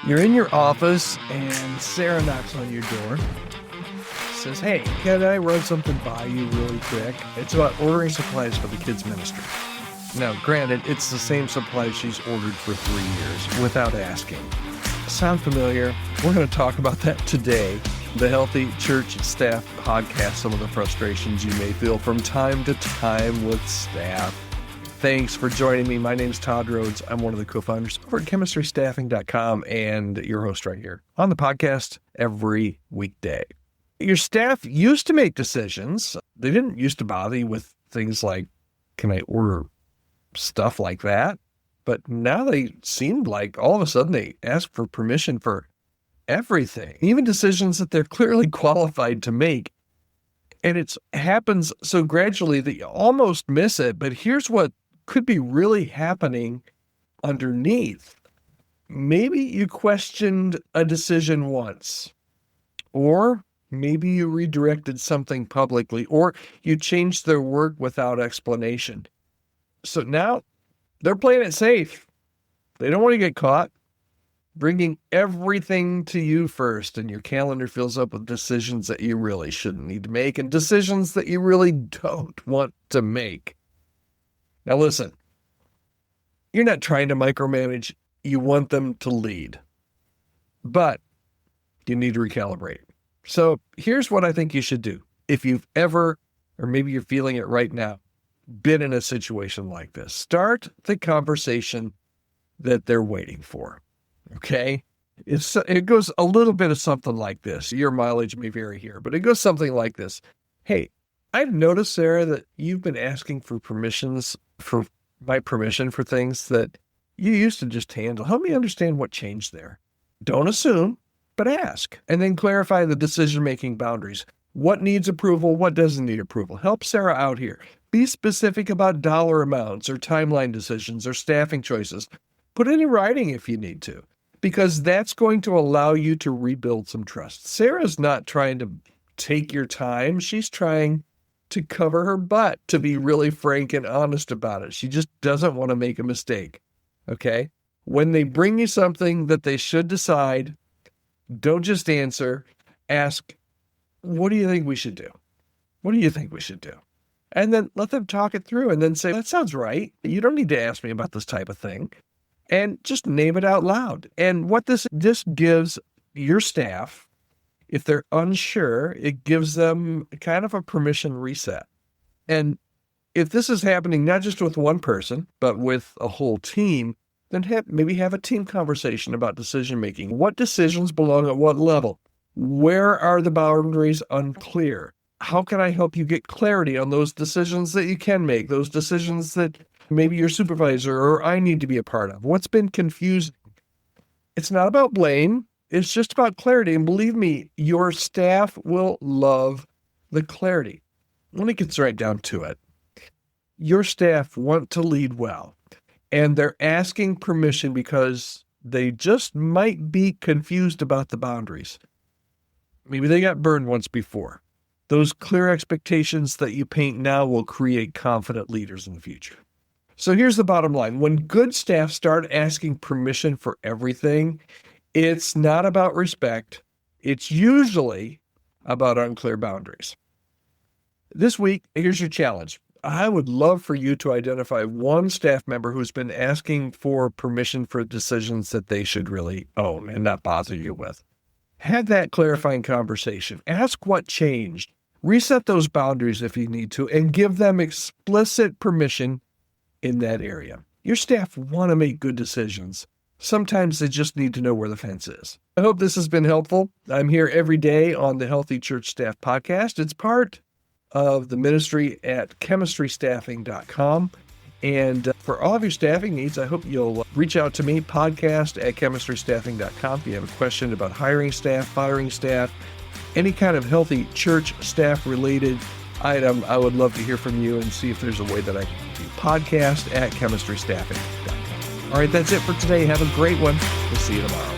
You're in your office and Sarah knocks on your door. Says, hey, can I run something by you really quick? It's about ordering supplies for the kids' ministry. Now, granted, it's the same supplies she's ordered for 3 years without asking. Sound familiar? We're going to talk about that today. The Healthy Church Staff Podcast, some of the frustrations you may feel from time to time with staff. Thanks for joining me. My name is Todd Rhoades. I'm one of the co-founders over at chemistrystaffing.com and your host right here on the podcast every weekday. Your staff used to make decisions. They didn't used to bother you with things like, can I order stuff like that? But now they seem like all of a sudden they ask for permission for everything, even decisions that they're clearly qualified to make. And it happens so gradually that you almost miss it. But here's what could be really happening underneath. Maybe you questioned a decision once, or maybe you redirected something publicly, or you changed their work without explanation. So now they're playing it safe. They don't want to get caught, bringing everything to you first, and your calendar fills up with decisions that you really shouldn't need to make and decisions that you really don't want to make. Now listen, you're not trying to micromanage. You want them to lead, but you need to recalibrate. So here's what I think you should do. If you've ever, or maybe you're feeling it right now, been in a situation like this, start the conversation that they're waiting for. Okay? It goes a little bit of something like this. Your mileage may vary here, but it goes something like this. Hey, I've noticed, Sarah, that you've been asking for my permission for things that you used to just handle. Help me understand what changed there. Don't assume, but ask. And then clarify the decision-making boundaries. What needs approval? What doesn't need approval? Help Sarah out here. Be specific about dollar amounts or timeline decisions or staffing choices. Put it in writing if you need to, because that's going to allow you to rebuild some trust. Sarah's not trying to take your time. She's trying to cover her butt, to be really frank and honest about it. She just doesn't want to make a mistake. Okay? When they bring you something that they should decide, don't just answer. Ask, what do you think we should do? What do you think we should do? And then let them talk it through and then say, that sounds right. You don't need to ask me about this type of thing. And just name it out loud. And what this gives your staff, if they're unsure, it gives them kind of a permission reset. And if this is happening not just with one person, but with a whole team, then maybe have a team conversation about decision-making. What decisions belong at what level? Where are the boundaries unclear? How can I help you get clarity on those decisions that you can make, those decisions that maybe your supervisor or I need to be a part of? What's been confusing? It's not about blame. It's just about clarity. And believe me, your staff will love the clarity. When it gets right down to it, your staff want to lead well. And they're asking permission because they just might be confused about the boundaries. Maybe they got burned once before. Those clear expectations that you paint now will create confident leaders in the future. So here's the bottom line. When good staff start asking permission for everything, it's not about respect. It's usually about unclear boundaries. This week, here's your challenge. I would love for you to identify one staff member who's been asking for permission for decisions that they should really own and not bother you with. Have that clarifying conversation. Ask what changed. Reset those boundaries if you need to, and give them explicit permission in that area. Your staff want to make good decisions. Sometimes they just need to know where the fence is. I hope this has been helpful. I'm here every day on the Healthy Church Staff Podcast. It's part of the ministry at chemistrystaffing.com. And for all of your staffing needs, I hope you'll reach out to me, podcast@chemistrystaffing.com. If you have a question about hiring staff, firing staff, any kind of healthy church staff related item, I would love to hear from you and see if there's a way that I can do. Podcast@chemistrystaffing.com. All right, that's it for today. Have a great one. We'll see you tomorrow.